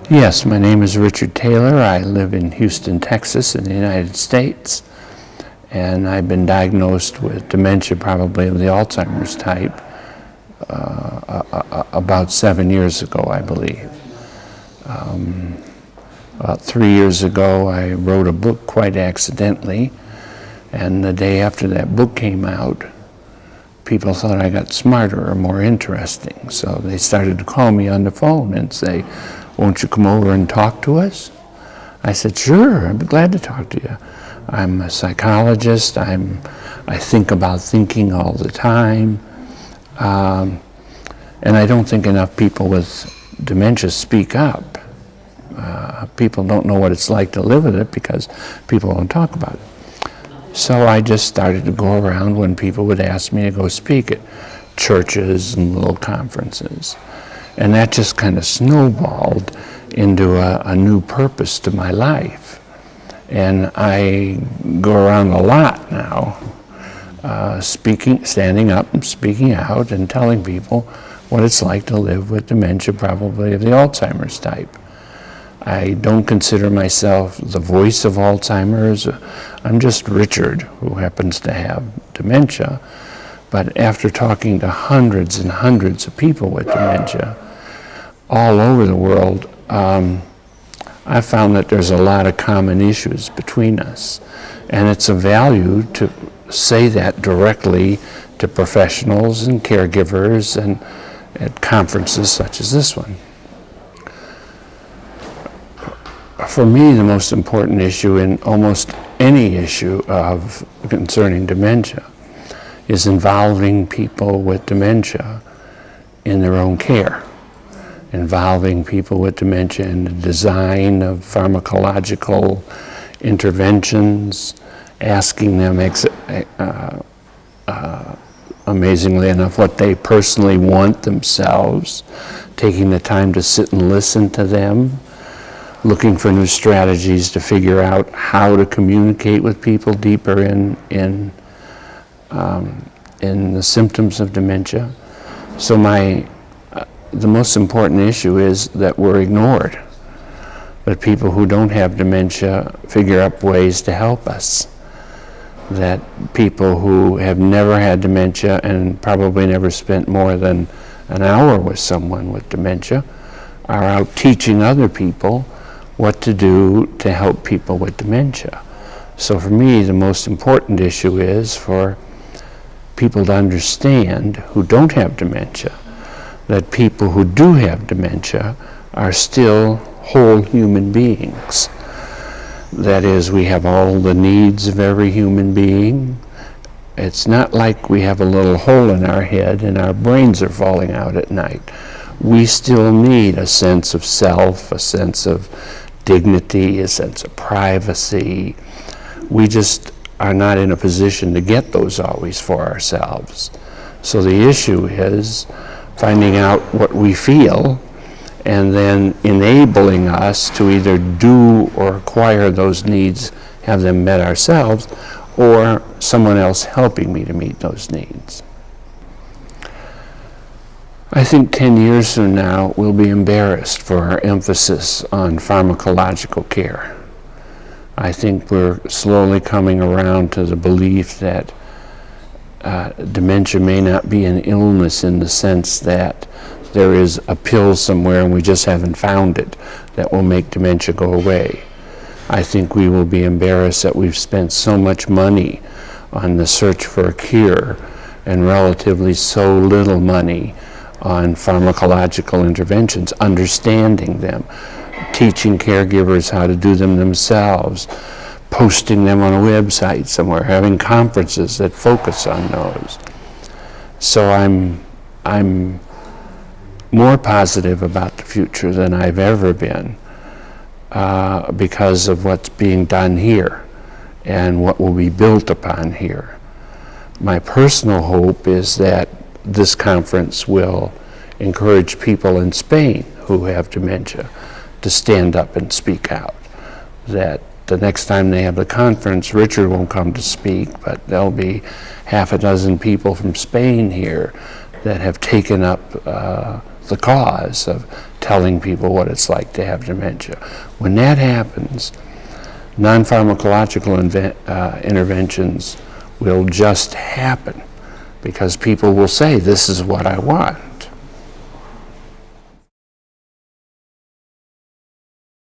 Yes, my name is Richard Taylor. I live in Houston, Texas in the United States, and I've been diagnosed with dementia, probably of the Alzheimer's type, about 7 years ago, I believe. About 3 years ago, I wrote a book quite accidentally, and the day after that book came out, people thought I got smarter or more interesting, so they started to call me on the phone and say, "Won't you come over and talk to us?" I said, "Sure, I'd be glad to talk to you. I'm a psychologist. I think about thinking all the time. And I don't think enough people with dementia speak up. People don't know what it's like to live with it because people don't talk about it." So I just started to go around when people would ask me to go speak at churches and little conferences. And that just kind of snowballed into a new purpose to my life. And I go around a lot now, standing up and speaking out and telling people what it's like to live with dementia, probably of the Alzheimer's type. I don't consider myself the voice of Alzheimer's. I'm just Richard, who happens to have dementia. But after talking to hundreds and hundreds of people with dementia all over the world, I found that there's a lot of common issues between us. And it's of value to say that directly to professionals and caregivers and at conferences such as this one. For me, the most important issue in almost any issue concerning dementia is involving people with dementia in their own care, involving people with dementia in the design of pharmacological interventions, asking them, amazingly enough, what they personally want themselves, taking the time to sit and listen to them, looking for new strategies to figure out how to communicate with people deeper in the symptoms of dementia. So the most important issue is that we're ignored. That people who don't have dementia figure out ways to help us. That people who have never had dementia and probably never spent more than an hour with someone with dementia are out teaching other people what to do to help people with dementia. So for me, the most important issue is for people to understand who don't have dementia that people who do have dementia are still whole human beings. That is, we have all the needs of every human being. It's not like we have a little hole in our head and our brains are falling out at night. We still need a sense of self, a sense of dignity, a sense of privacy. We just are not in a position to get those always for ourselves. So the issue is finding out what we feel and then enabling us to either do or acquire those needs, have them met ourselves, or someone else helping me to meet those needs. I think 10 years from now we'll be embarrassed for our emphasis on pharmacological care. I think we're slowly coming around to the belief that dementia may not be an illness in the sense that there is a pill somewhere and we just haven't found it that will make dementia go away. I think we will be embarrassed that we've spent so much money on the search for a cure and relatively so little money on pharmacological interventions, understanding them, teaching caregivers how to do them themselves, posting them on a website somewhere, having conferences that focus on those. So I'm more positive about the future than I've ever been because of what's being done here and what will be built upon here. My personal hope is that this conference will encourage people in Spain who have dementia to stand up and speak out. That the next time they have the conference, Richard won't come to speak, but there'll be half a dozen people from Spain here that have taken up the cause of telling people what it's like to have dementia. When that happens, non-pharmacological interventions will just happen because people will say, this is what I want.